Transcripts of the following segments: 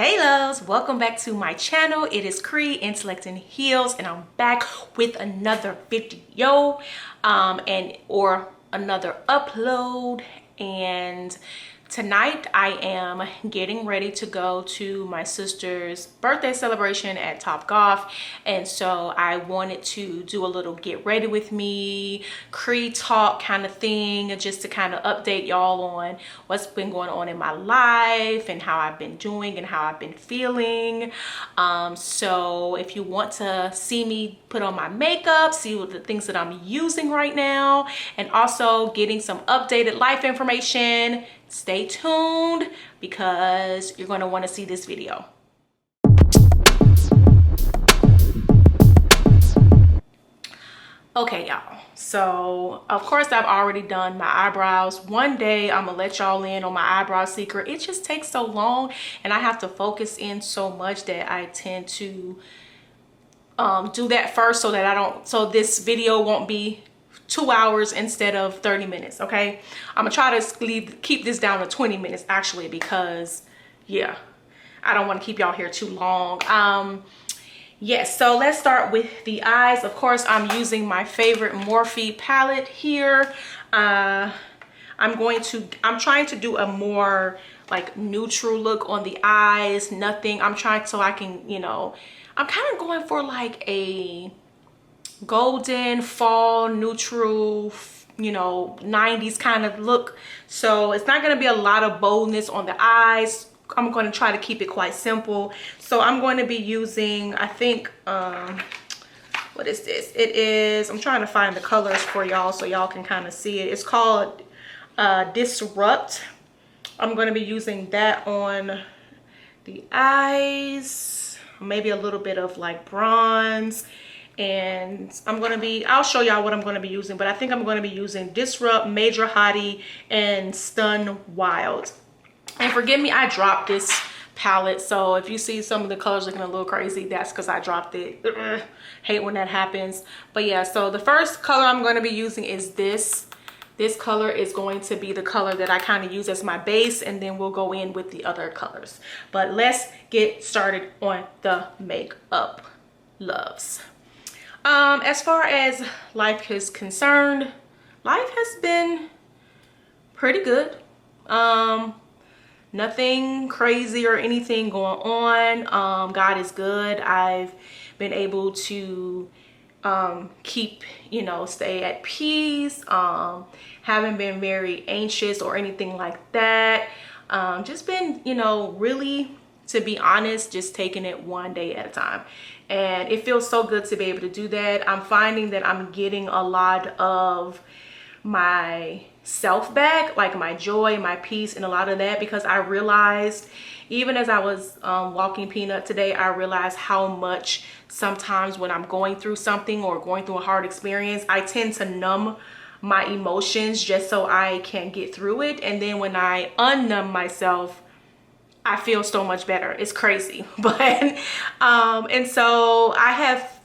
Hey loves, welcome back to my channel. It is Cree Intellect and Heels, and I'm back with another video or another upload. And tonight I am getting ready to go to my sister's birthday celebration at Topgolf, and so I wanted to do a little get ready with me Cree Talk kind of thing, just to kind of update y'all on what's been going on in my life and how I've been doing and how I've been feeling. So if you want to see me put on my makeup, see what the things that I'm using right now, and also getting some updated life information, stay tuned because you're going to want to see this video. Okay, y'all, so of course I've already done my eyebrows. One day I'm gonna let y'all in on my eyebrow secret. It just takes so long and I have to focus in so much that I tend to do that first, so that so this video won't be 2 hours instead of 30 minutes. Okay, I'm gonna try to keep this down to 20 minutes actually, because yeah, I don't want to keep y'all here too long. Yes, so let's start with the eyes. Of course, I'm using my favorite Morphe palette here. I'm trying to do a more like neutral look on the eyes. I'm trying so I can, I'm kind of going for like a golden fall neutral, 90s kind of look. So it's not going to be a lot of boldness on the eyes. I'm going to try to keep it quite simple. So I'm going to be using, I think, what is this? It is, I'm trying to find the colors for y'all so y'all can kind of see it. It's called Disrupt. I'm going to be using that on the eyes, maybe a little bit of like bronze. And I'll show y'all what I'm going to be using, but I think I'm going to be using Disrupt, Major Hottie, and Stun Wild. And forgive me, I dropped this palette, so if you see some of the colors looking a little crazy, that's because I dropped it. Hate when that happens. But yeah, so the first color I'm going to be using is this. This color is going to be the color that I kind of use as my base, and then we'll go in with the other colors. But let's get started on the makeup, loves. As far as life is concerned, life has been pretty good. Nothing crazy or anything going on. God is good. I've been able to keep, stay at peace. Haven't been very anxious or anything like that. Just been, really, to be honest, just taking it one day at a time. And it feels so good to be able to do that. I'm finding that I'm getting a lot of my self back, like my joy, my peace, and a lot of that, because I realized, even as I was walking Peanut today, I realized how much sometimes when I'm going through something or going through a hard experience, I tend to numb my emotions just so I can get through it. And then when I unnumb myself, I feel so much better. It's crazy. But and so I have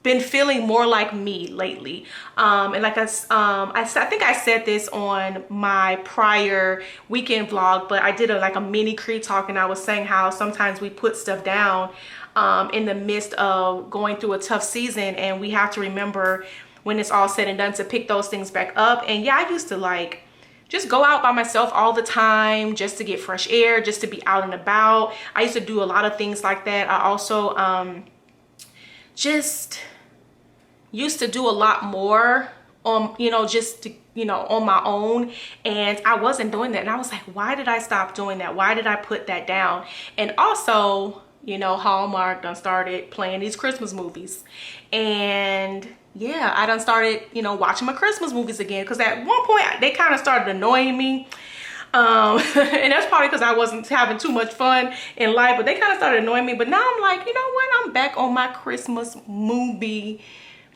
been feeling more like me lately. And like I think I said this on my prior weekend vlog, but I did like a mini Cree Talk, and I was saying how sometimes we put stuff down in the midst of going through a tough season, and we have to remember when it's all said and done to pick those things back up. And yeah, I used to like just go out by myself all the time just to get fresh air, just to be out and about. I used to do a lot of things like that. I also just used to do a lot more on, just to, on my own, and I wasn't doing that. And I was like, why did I stop doing that? Why did I put that down? And also, Hallmark done started playing these Christmas movies, and yeah, I done started, watching my Christmas movies again, because at one point they kind of started annoying me. And that's probably because I wasn't having too much fun in life, but they kind of started annoying me. But now I'm like, you know what? I'm back on my Christmas movie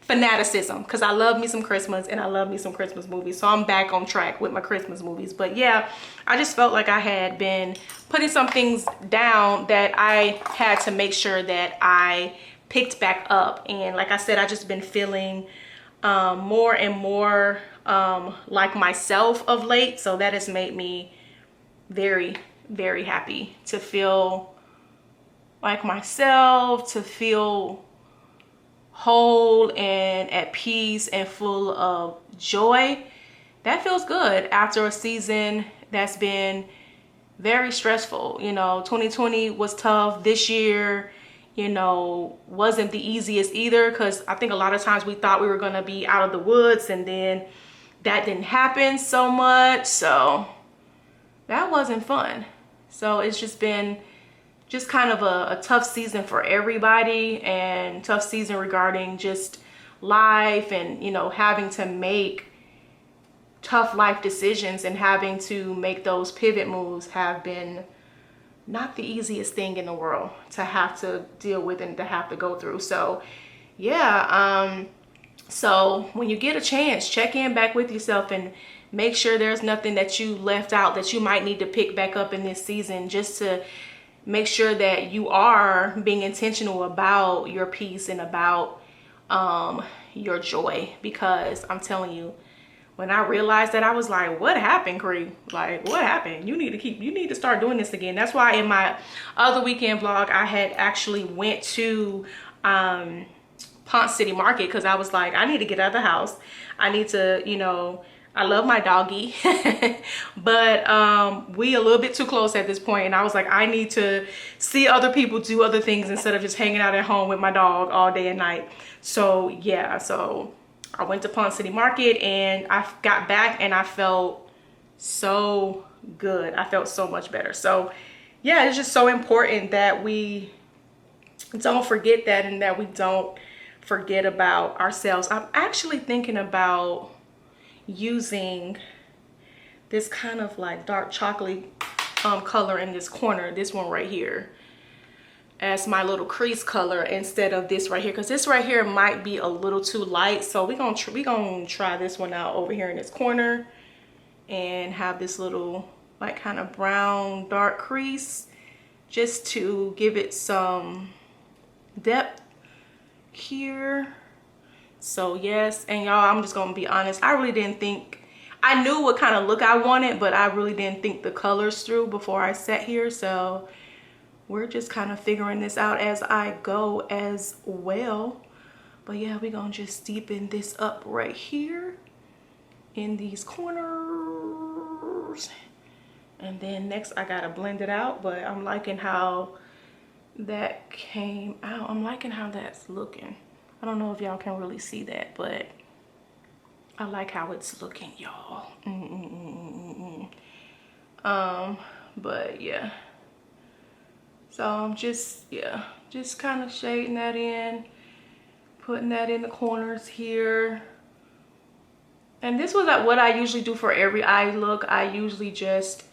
fanaticism, because I love me some Christmas and I love me some Christmas movies. So I'm back on track with my Christmas movies. But yeah, I just felt like I had been putting some things down that I had to make sure that I picked back up. And like I said, I just been feeling more and more like myself of late. So that has made me very, very happy to feel like myself, to feel whole and at peace and full of joy. That feels good after a season that's been very stressful. You know, 2020 was tough. This year, you know, wasn't the easiest either, because I think a lot of times we thought we were going to be out of the woods, and then that didn't happen so much. So that wasn't fun. So it's just been just kind of a tough season for everybody, and tough season regarding just life, and, you know, having to make tough life decisions and having to make those pivot moves have been not the easiest thing in the world to have to deal with and to have to go through. So yeah, so when you get a chance, check in back with yourself and make sure there's nothing that you left out that you might need to pick back up in this season, just to make sure that you are being intentional about your peace and about your joy. Because I'm telling you, when I realized that, I was like, what happened, Cree? Like, what happened? You need to start doing this again. That's why in my other weekend vlog, I had actually went to Ponce City Market, because I was like, I need to get out of the house. I need to, you know, I love my doggy, but we a little bit too close at this point, and I was like, I need to see other people do other things instead of just hanging out at home with my dog all day and night. So yeah, so I went to Ponce City Market, and I got back and I felt so good. I felt so much better. So yeah, it's just so important that we don't forget that, and that we don't forget about ourselves. I'm actually thinking about using this kind of like dark chocolate color in this corner, this one right here, as my little crease color instead of this right here, because this right here might be a little too light. So we're gonna try this one out over here in this corner and have this little like kind of brown dark crease, just to give it some depth here. So yes, and y'all, I'm just gonna be honest, I really didn't think, I knew what kind of look I wanted, but I really didn't think the colors through before I sat here. So we're just kind of figuring this out as I go as well. But yeah, we're gonna just deepen this up right here in these corners. And then next I gotta blend it out, but I'm liking how that came out. I'm liking how that's looking. I don't know if y'all can really see that, but I like how it's looking, y'all. But yeah. So I'm just kind of shading that in, putting that in the corners here. And this was what I usually do for every eye look. I usually just,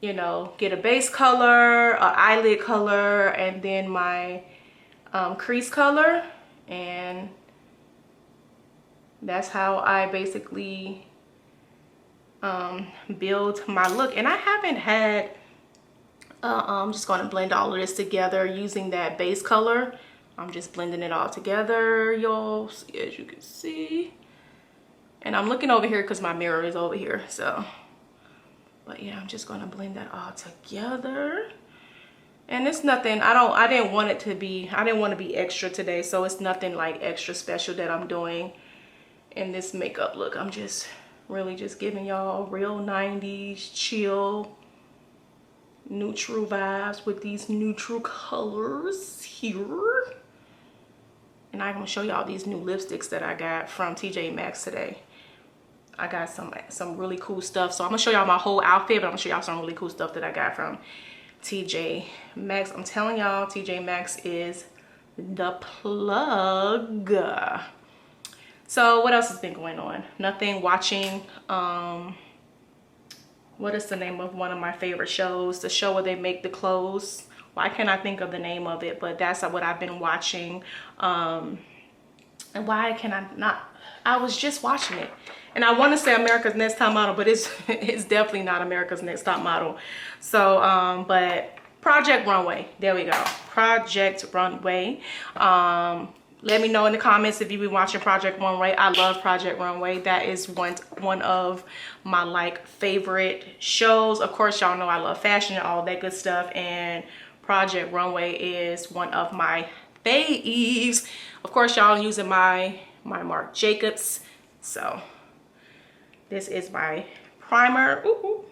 you know, get a base color, an eyelid color, and then my crease color. And that's how I basically build my look. And I haven't had, I'm just going to blend all of this together using that base color. I'm just blending it all together, y'all, as you can see. And I'm looking over here because my mirror is over here. So, but yeah, I'm just going to blend that all together. And it's nothing, I didn't want it to be, I didn't want to be extra today. So it's nothing like extra special that I'm doing in this makeup look. I'm just really just giving y'all real 90s chill, neutral vibes with these neutral colors here. And I'm gonna show y'all these new lipsticks that I got from TJ Maxx today. I got some really cool stuff. So I'm gonna show y'all my whole outfit, but I'm gonna show y'all some really cool stuff that I got from TJ Maxx. I'm telling y'all, TJ Maxx is the plug. So what else has been going on? Nothing. Watching what is the name of one of my favorite shows, the show where they make the clothes. Why can't I think of the name of it? But that's what I've been watching. And why can I not? I was just watching it, and I want to say America's Next Top Model, but it's definitely not America's Next Top Model. So but Project Runway, there we go, Project Runway. Let me know in the comments if you've been watching Project Runway. I love Project Runway. That is one of my like favorite shows. Of course, y'all know I love fashion and all that good stuff, and Project Runway is one of my faves. Of course, y'all using my Marc Jacobs. So this is my primer. Ooh,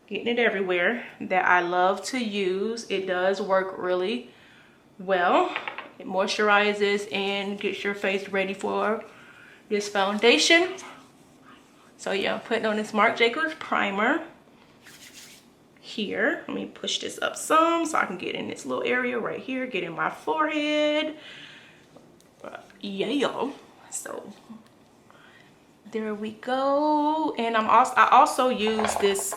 getting it everywhere, that I love to use. It does work really well. It moisturizes and gets your face ready for this foundation. So yeah, I'm putting on this Marc Jacobs primer here. Let me push this up some so I can get in this little area right here, get in my forehead. Yeah, so there we go. And I also use this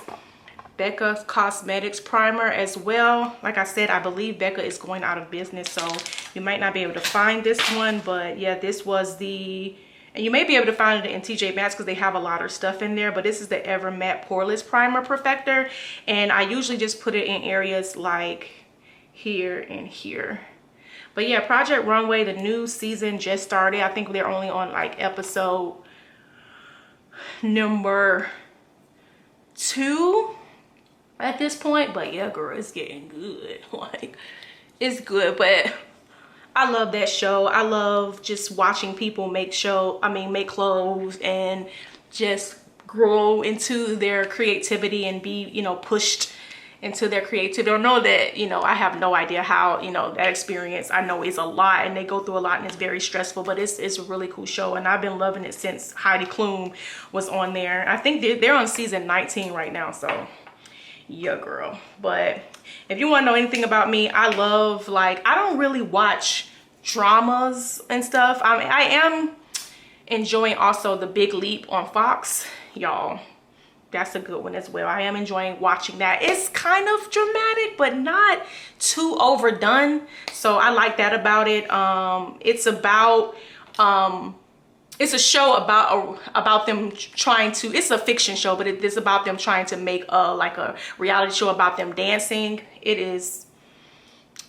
Becca Cosmetics primer as well. Like I said, I believe Becca is going out of business, so you might not be able to find this one. But yeah, this was the, and you may be able to find it in TJ Maxx because they have a lot of stuff in there. But this is the Ever Matte Poreless Primer Perfector, and I usually just put it in areas like here and here. But yeah, Project Runway, the new season just started. I think they're only on like episode number 2 at this point. But yeah, girl, it's getting good. Like, it's good. But I love that show. I love just watching people make clothes and just grow into their creativity and be, you know, pushed into their creativity. Or know that, you know, I have no idea how, you know, that experience, I know, is a lot, and they go through a lot, and it's very stressful. But it's a really cool show, and I've been loving it since Heidi Klum was on there. I think they're on season 19 right now, so yeah, girl. But if you want to know anything about me, I love, like, I don't really watch dramas and stuff. I mean, I am enjoying also The Big Leap on Fox, y'all. That's a good one as well. I am enjoying watching that. It's kind of dramatic, but not too overdone, so I like that about it. It's about it's a show about them trying to, it's a fiction show, but it is about them trying to make like a reality show about them dancing.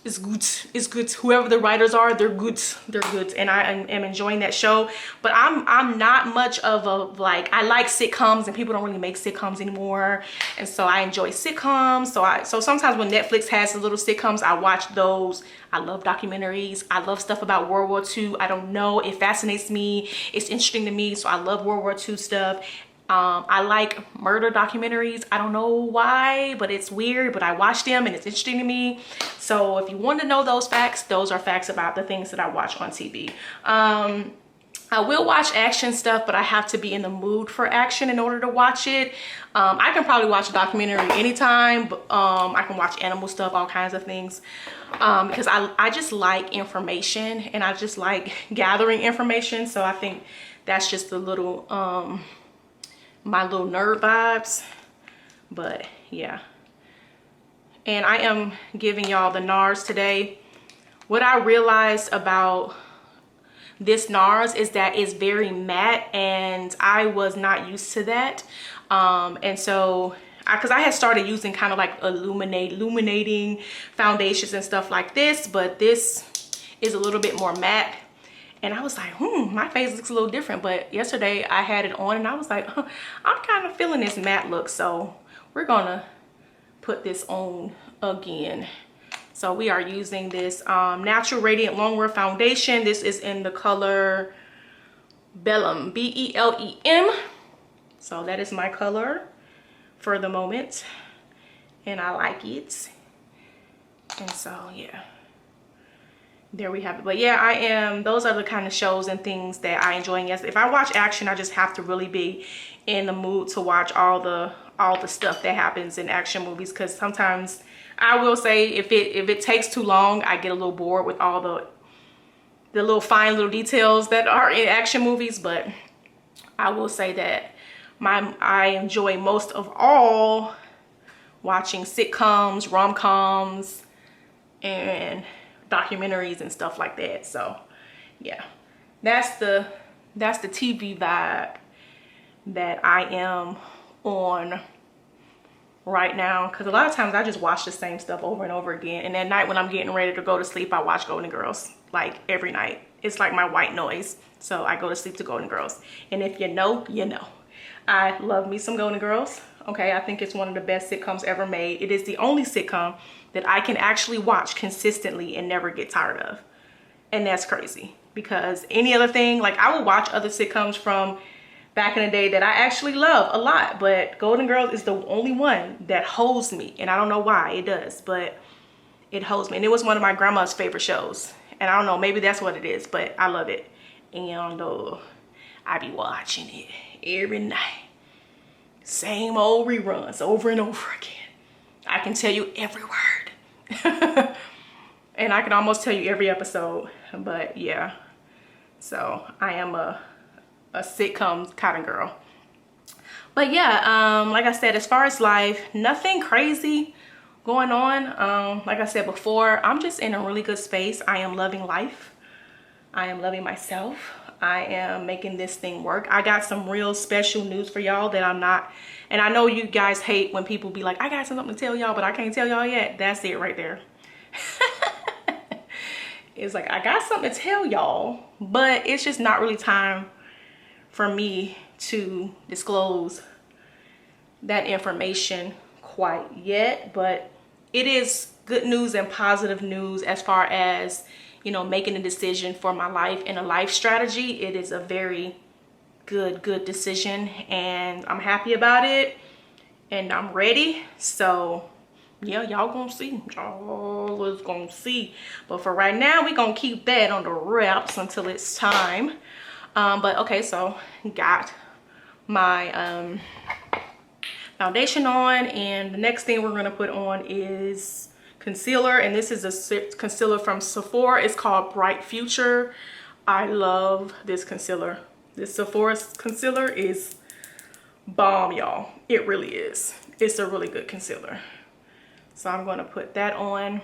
It's good. It's good. Whoever the writers are, they're good. They're good, and I am enjoying that show. But I'm not much of a, like, I like sitcoms, and people don't really make sitcoms anymore, and so I enjoy sitcoms. So sometimes when Netflix has the little sitcoms, I watch those. I love documentaries. I love stuff about World War II. I don't know, it fascinates me. It's interesting to me, so I love World War II stuff. I like murder documentaries. I don't know why, but it's weird, but I watch them and it's interesting to me. So if you want to know those facts, those are facts about the things that I watch on TV. I will watch action stuff, but I have to be in the mood for action in order to watch it. I can probably watch a documentary anytime, but I can watch animal stuff, all kinds of things, because I just like information, and I just like gathering information. So I think that's just a little my little nerd vibes. But yeah, and I am giving y'all the Nars today. What I realized about this Nars is that it's very matte, and I was not used to that. And so because I had started using kind of like illuminating foundations and stuff like this, but this is a little bit more matte. And I was like, my face looks a little different. But yesterday I had it on, and I was like, I'm kind of feeling this matte look. So we're gonna put this on again. So we are using this Natural Radiant Longwear Foundation. This is in the color Belen, B-E-L-E-M. So that is my color for the moment, and I like it. And so yeah, there we have it. But yeah, those are the kind of shows and things that I enjoy. Yes, if I watch action, I just have to really be in the mood to watch all the stuff that happens in action movies, because sometimes I will say if it takes too long, I get a little bored with all the little fine little details that are in action movies. But I will say that I enjoy most of all watching sitcoms, rom-coms, and documentaries and stuff like that. So yeah, that's the TV vibe that I am on right now, because a lot of times I just watch the same stuff over and over again, and at night when I'm getting ready to go to sleep, I watch Golden Girls like every night. It's like my white noise, so I go to sleep to Golden Girls. And if you know, you know, I love me some Golden Girls. Okay, I think it's one of the best sitcoms ever made. It is the only sitcom that I can actually watch consistently and never get tired of. And that's crazy, because any other thing, like I would watch other sitcoms from back in the day that I actually love a lot, but Golden Girls is the only one that holds me. And I don't know why it does, but it holds me. And it was one of my grandma's favorite shows. And I don't know, maybe that's what it is, but I love it. And I be watching it every night. Same old reruns over and over again. I can tell you every word. And I can almost tell you every episode, but yeah. So I am a sitcom kind of girl. But yeah, like I said, as far as life, nothing crazy going on. Like I said before, I'm just in a really good space. I am loving life. I am loving myself. I am making this thing work. I got some real special news for y'all that I'm not, and I know you guys hate when people be like, I got something to tell y'all, but I can't tell y'all yet. That's it right there. It's like, I got something to tell y'all, but it's just not really time for me to disclose that information quite yet. But it is good news and positive news as far as, you know, making a decision for my life and a life strategy. It is a very good decision, and I'm happy about it, and I'm ready. So yeah, y'all gonna see. Y'all is gonna see. But for right now, we gonna keep that on the wraps until it's time. But okay, so got my foundation on, and the next thing we're gonna put on is concealer. And this is a concealer from Sephora. It's called Bright Future. I love this concealer. This Sephora concealer is bomb, y'all. It really is. It's a really good concealer. So I'm gonna put that on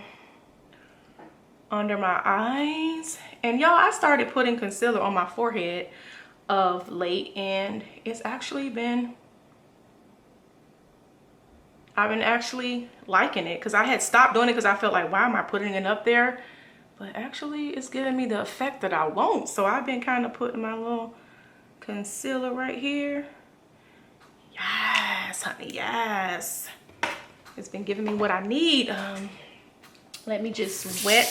under my eyes. And y'all, I started putting concealer on my forehead of late, and it's actually been, I've been actually liking it, because I had stopped doing it because I felt like, why am I putting it up there? But actually it's giving me the effect that I want. So I've been kind of putting my little concealer right here. Yes, honey, yes. It's been giving me what I need. Let me just wet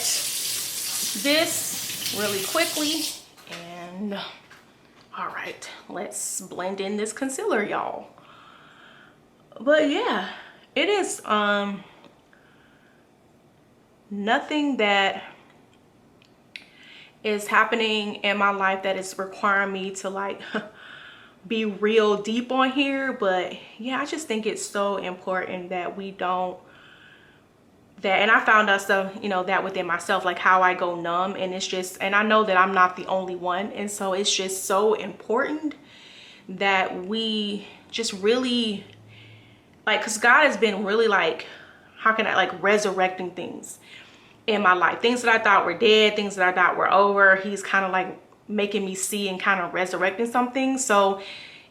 this really quickly. And all right, let's blend in this concealer, y'all. But yeah, it is nothing that is happening in my life that is requiring me to like be real deep on here. But yeah, I just think it's so important that we don't, that, and I found out stuff, you know, that within myself, like how I go numb. And it's just, and I know that I'm not the only one, and so it's just so important that we just really like, because God has been really like, how can I, like, resurrecting things in my life, things that I thought were dead, things that I thought were over. He's kind of like making me see and kind of resurrecting something. So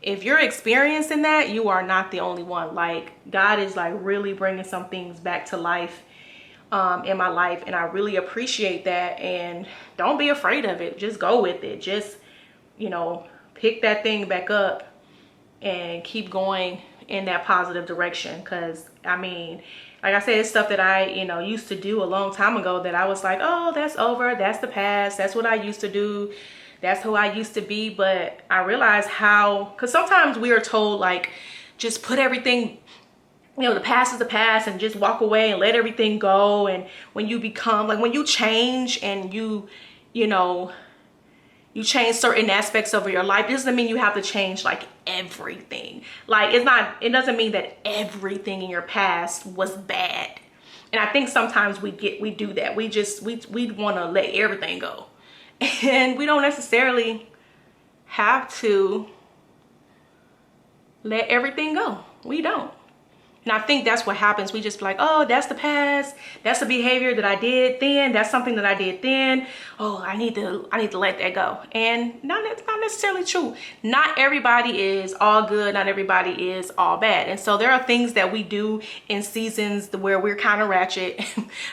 if you're experiencing that, you are not the only one. Like, God is like really bringing some things back to life in my life, and I really appreciate that. And don't be afraid of it. Just go with it. Just, you know, pick that thing back up and keep going in that positive direction. Because I mean, like I said, it's stuff that I, you know, used to do a long time ago that I was like, oh, that's over, that's the past, that's what I used to do, that's who I used to be. But I realized how, because sometimes we are told like, just put everything, you know, the past is the past, and just walk away and let everything go. And when you become, like, when you change and you know, you change certain aspects of your life, it doesn't mean you have to change like everything. Like, it doesn't mean that everything in your past was bad. And I think sometimes we do that. We want to let everything go. And we don't necessarily have to let everything go. We don't. And I think that's what happens. We just be like, oh, that's the past. That's the behavior that I did then. That's something that I did then. Oh, I need to let that go. And that's not necessarily true. Not everybody is all good. Not everybody is all bad. And so there are things that we do in seasons where we're kind of ratchet.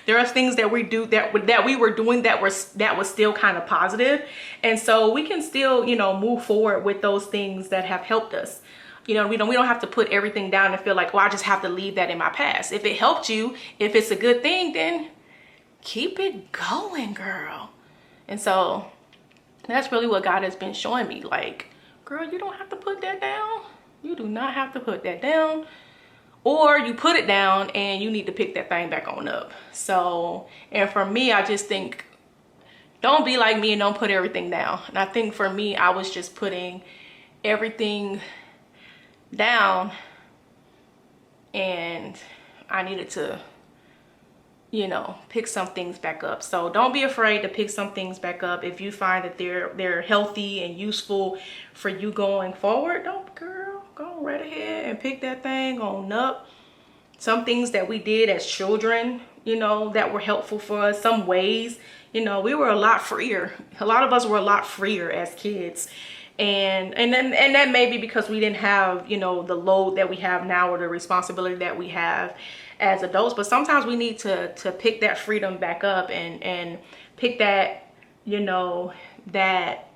There are things that we do that we were doing that was still kind of positive. And so we can still, you know, move forward with those things that have helped us. You know, we don't have to put everything down and feel like, well, I just have to leave that in my past. If it helped you, if it's a good thing, then keep it going, girl. And so that's really what God has been showing me. Like, girl, you don't have to put that down. You do not have to put that down. Or you put it down and you need to pick that thing back on up. So, and for me, I just think, don't be like me and don't put everything down. And I think for me, I was just putting everything down, and I needed to, you know, pick some things back up. So don't be afraid to pick some things back up. If you find that they're healthy and useful for you going forward, don't, girl, go right ahead and pick that thing on up. Some things that we did as children, you know, that were helpful for us, some ways, you know, we were a lot freer. A lot of us were a lot freer as kids. And that may be because we didn't have, you know, the load that we have now, or the responsibility that we have as adults. But sometimes we need to pick that freedom back up and pick that, you know, that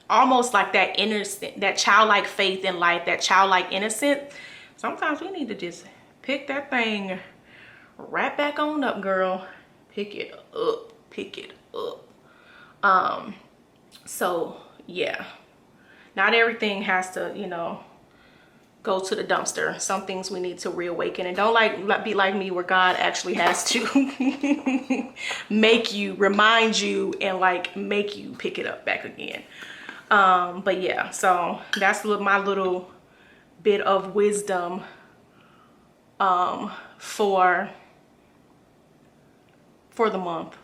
almost like that innocent, that childlike faith in life, that childlike innocence. Sometimes we need to just pick that thing right back on up, girl. Pick it up, pick it up. So yeah, not everything has to, you know, go to the dumpster. Some things we need to reawaken. And don't be like me, where God actually has to make you, remind you, and like make you pick it up back again. But yeah, so that's my little bit of wisdom for the month.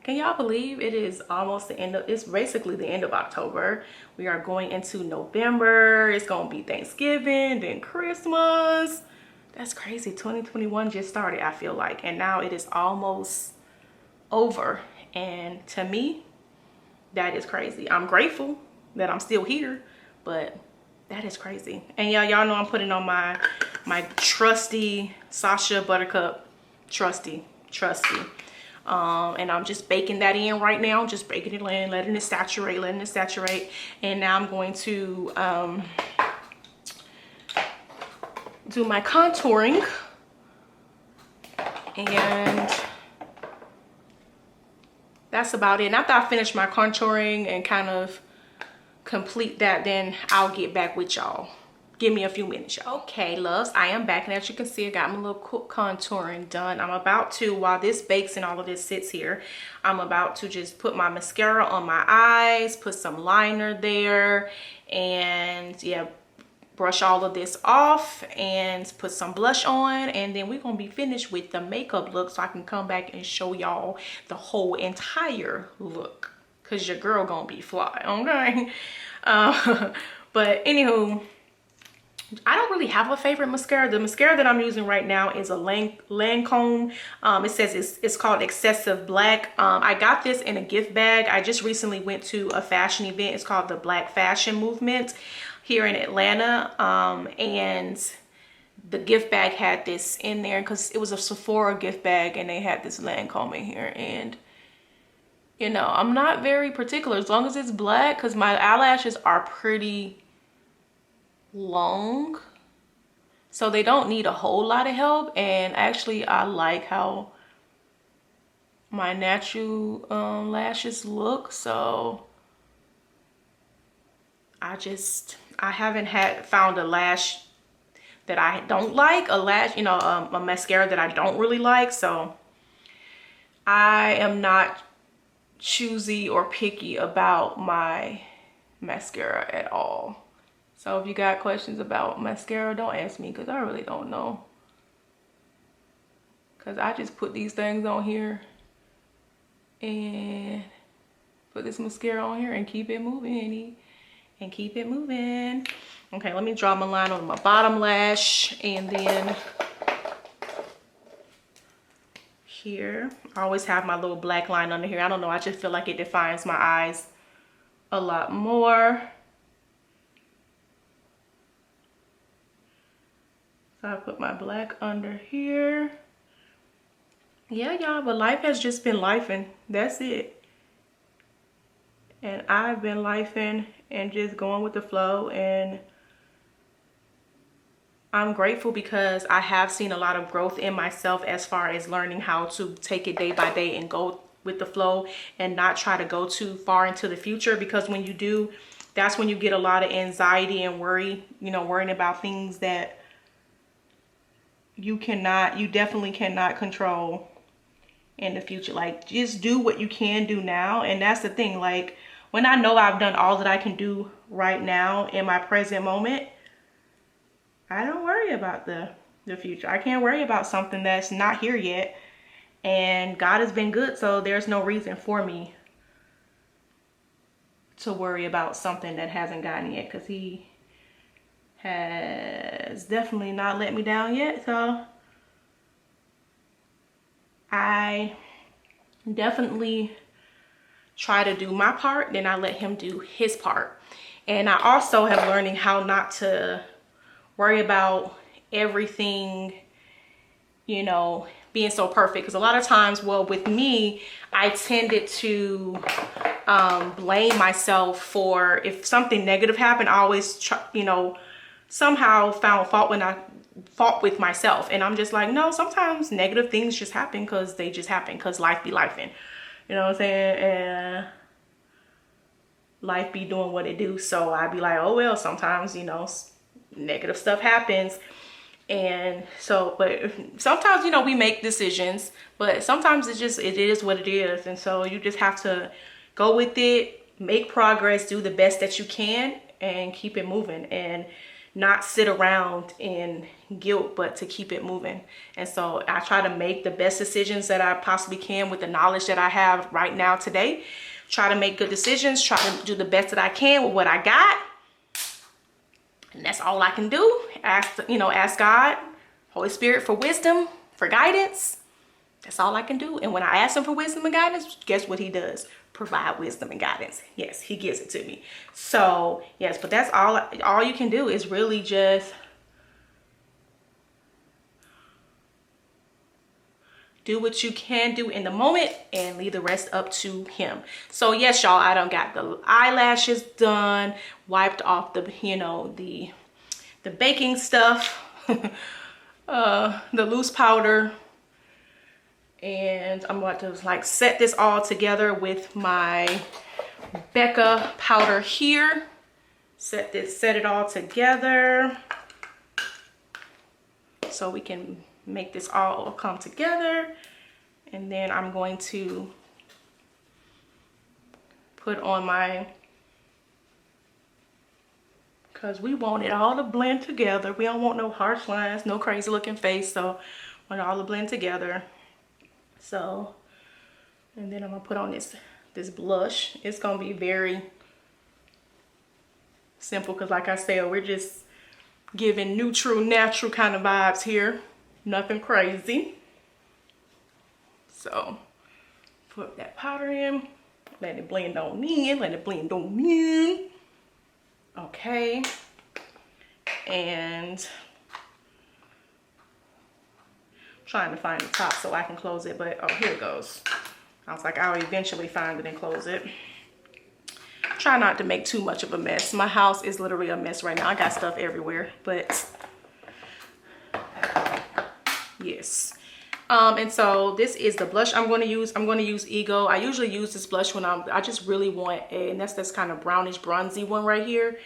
Can y'all believe it is almost the end of, it's basically the end of October. We are going into November. It's gonna be Thanksgiving, then Christmas. That's crazy. 2021 just started, I feel like, and now it is almost over. And to me, that is crazy. I'm grateful that I'm still here, but that is crazy. And y'all know I'm putting on my trusty Sasha Buttercup, trusty. And I'm just baking that in right now, just baking it in, letting it saturate. And now I'm going to do my contouring, and that's about it. And after I finish my contouring and kind of complete that, then I'll get back with y'all. Give me a few minutes, y'all. Okay, loves, I am back, and as you can see, I got my little quick contouring done. I'm about to, while this bakes and all of this sits here, I'm about to just put my mascara on my eyes, put some liner there, and yeah, brush all of this off and put some blush on, and then we're gonna be finished with the makeup look, so I can come back and show y'all the whole entire look, because your girl gonna be fly, okay? But anywho, I don't really have a favorite mascara. The mascara that I'm using right now is a Lancome. It says it's called Excessive Black. I got this in a gift bag. I just recently went to a fashion event. It's called the Black Fashion Movement here in Atlanta. And the gift bag had this in there because it was a Sephora gift bag, and they had this Lancome in here. And you know, I'm not very particular as long as it's black, because my eyelashes are pretty long, so they don't need a whole lot of help. And actually, I like how my natural lashes look, so I haven't found a lash that I don't like, a mascara that I don't really like. So I am not choosy or picky about my mascara at all. So if you got questions about mascara, don't ask me, because I really don't know. Because I just put these things on here and put this mascara on here and keep it moving, honey. And keep it moving. Okay, let me draw my line on my bottom lash, and then here, I always have my little black line under here. I don't know, I just feel like it defines my eyes a lot more. So I put my black under here. Yeah, y'all, but life has just been lifing. That's it. And I've been lifing and just going with the flow, and I'm grateful because I have seen a lot of growth in myself as far as learning how to take it day by day and go with the flow and not try to go too far into the future, because when you do, that's when you get a lot of anxiety and worry, you know, worrying about things that you definitely cannot control in the future. Like, just do what you can do now. And that's the thing, like, when I know I've done all that I can do right now in my present moment, I don't worry about the future. I can't worry about something that's not here yet. And God has been good, so there's no reason for me to worry about something that hasn't gotten yet, because he has definitely not let me down yet. So I definitely try to do my part, then I let him do his part. And I also have learning how not to worry about everything, you know, being so perfect. Because a lot of times, well, with me, I tended to blame myself for if something negative happened. I always try, you know, somehow found fault with myself. And I'm just like, no, sometimes negative things just happen because they just happen, because life be lifing. You know what I'm saying? And life be doing what it do. So I'd be like, oh well, sometimes, you know, negative stuff happens. And so, but sometimes, you know, we make decisions, but sometimes it is what it is. And so you just have to go with it, make progress, do the best that you can, and keep it moving, and not sit around in guilt, but to keep it moving. And so I try to make the best decisions that I possibly can with the knowledge that I have right now today. Try to make good decisions, try to do the best that I can with what I got. And that's all I can do. Ask God, Holy Spirit, for wisdom, for guidance. That's all I can do. And when I ask him for wisdom and guidance, guess what he does? Provide wisdom and guidance. Yes, he gives it to me. So yes, but that's all you can do is really just do what you can do in the moment and leave the rest up to him. So yes, y'all, I done got the eyelashes done, wiped off the, you know, the baking stuff, the loose powder. And I'm about to like set this all together with my Becca powder here. Set it all together so we can make this all come together. And then I'm going to put on my, because we want it all to blend together. We don't want no harsh lines, no crazy looking face. So we want it all to blend together. So, and then I'm gonna put on this blush. It's gonna be very simple, because like I said, we're just giving neutral, natural kind of vibes here. Nothing crazy. So put that powder in, let it blend on in, let it blend on in. Okay. And trying to find the top so I can close it, but oh, here it goes. I was like, I'll eventually find it and close it. Try not to make too much of a mess. My house is literally a mess right now. I got stuff everywhere, but yes. And so this is the blush I'm going to use. I'm going to use Ego. I usually use this blush when I just really want and that's this kind of brownish bronzy one right here.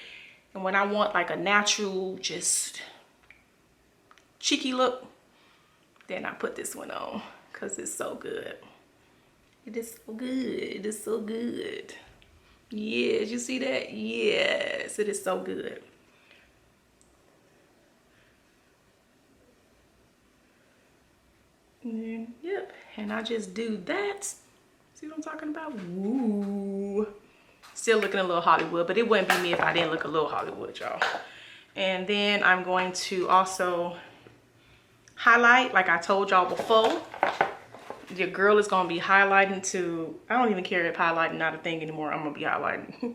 And when I want like a natural, just cheeky look, then I put this one on because it's so good. It is so good. It is so good. Yes, you see that? Yes, it is so good. And then, yep, and I just do that. See what I'm talking about? Woo. Still looking a little Hollywood, but it wouldn't be me if I didn't look a little Hollywood, y'all. And then I'm going to also highlight, like I told y'all before. Your girl is gonna be highlighting to, I don't even care if highlighting not a thing anymore. I'm gonna be highlighting.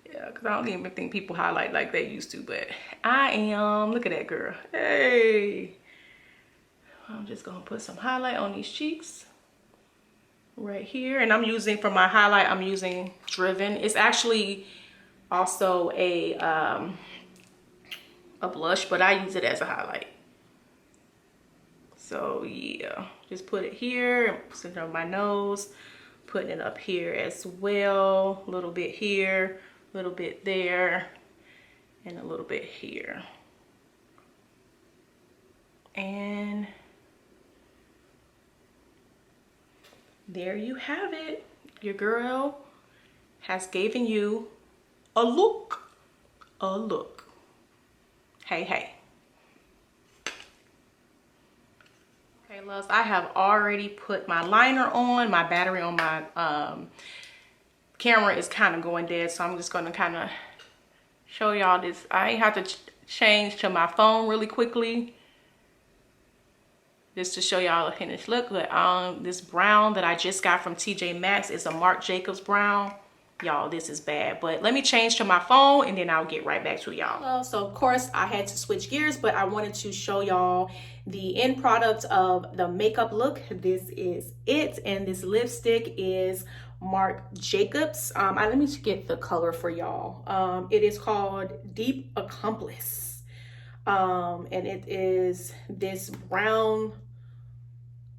Yeah, because I don't even think people highlight like they used to, but I am. Look at that girl. Hey. I'm just gonna put some highlight on these cheeks right here. And I'm using, for my highlight, I'm using Driven. It's actually also a a blush, but I use it as a highlight. So yeah, just put it here and put it on my nose, putting it up here as well, a little bit here, a little bit there, and a little bit here. And there you have it. Your girl has given you a look. A look. Hey, hey. Okay, loves, I have already put my liner on. My battery on my camera is kind of going dead, so I'm just going to kind of show y'all this. I have to change to my phone really quickly just to show y'all a finished look. But this brown that I just got from TJ Maxx is a Marc Jacobs brown. Y'all, this is bad, but let me change to my phone and then I'll get right back to y'all. So of course I had to switch gears, but I wanted to show y'all the end product of the makeup look. This is it, and this lipstick is Marc Jacobs. Let me get the color for y'all. It is called Deep Accomplice, and it is this brown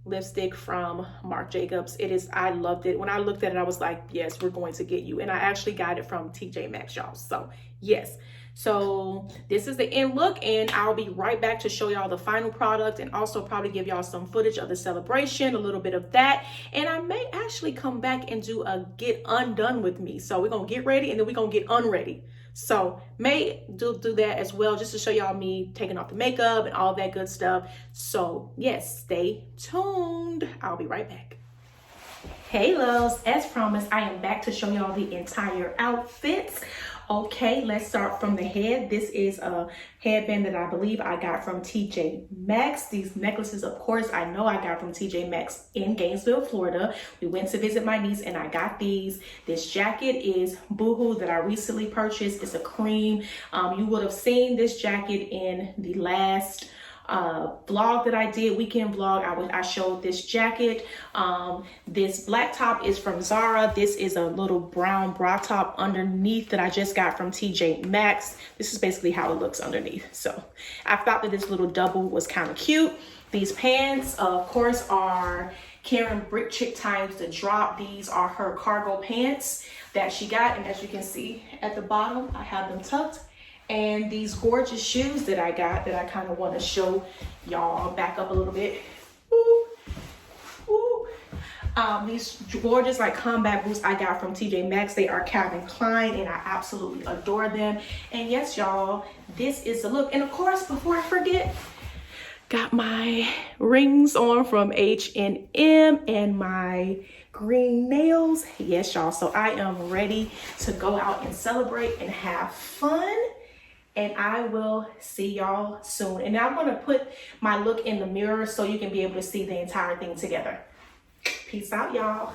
lipstick from Marc Jacobs. It is, I loved it. When I looked at it, I was like, yes, we're going to get you. And I actually got it from TJ Maxx, y'all. So yes. So this is the end look, and I'll be right back to show y'all the final product, and also probably give y'all some footage of the celebration, a little bit of that. And I may actually come back and do a get undone with me. So we're going to get ready and then we're going to get unready. So may do that as well, just to show y'all me taking off the makeup and all that good stuff. So yes, stay tuned. I'll be right back. Hey loves, as promised, I am back to show y'all the entire outfits. Okay, let's start from the head. This is a headband that I believe I got from TJ Maxx. These necklaces, of course, I know I got from TJ Maxx in Gainesville, Florida. We went to visit my niece and I got these. This jacket is Boohoo that I recently purchased. It's a cream. You would have seen this jacket in the last vlog that I did, weekend vlog. I showed this jacket. This black top is from Zara. This is a little brown bra top underneath that I just got from TJ Maxx. This is basically how it looks underneath. So I thought that this little double was kind of cute. These pants, of course, are Karen Brick Chick times the drop. These are her cargo pants that she got, and as you can see at the bottom, I have them tucked. And these gorgeous shoes that I got that I kind of want to show y'all. Back up a little bit. Ooh, ooh. These gorgeous like combat boots I got from TJ Maxx. They are Calvin Klein and I absolutely adore them. And yes, y'all, this is the look. And of course, before I forget, got my rings on from H&M and my green nails. Yes, y'all. So I am ready to go out and celebrate and have fun. And I will see y'all soon. And now I'm going to put my look in the mirror so you can be able to see the entire thing together. Peace out, y'all.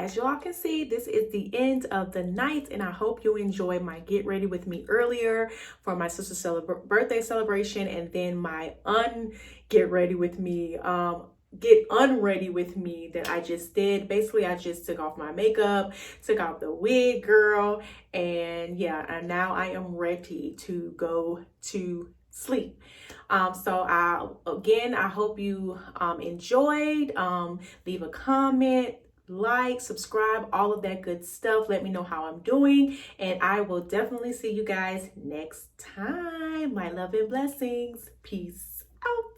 as you all can see, this is the end of the night, and I hope you enjoyed my get ready with me earlier for my sister's birthday celebration, and then my get ready with me, get unready with me that I just did. Basically, I just took off my makeup, took out the wig, girl, and yeah, and now I am ready to go to sleep. So I hope you enjoyed. Leave a comment, like, subscribe, all of that good stuff. Let me know how I'm doing, and I will definitely see you guys next time. My love and blessings. Peace out.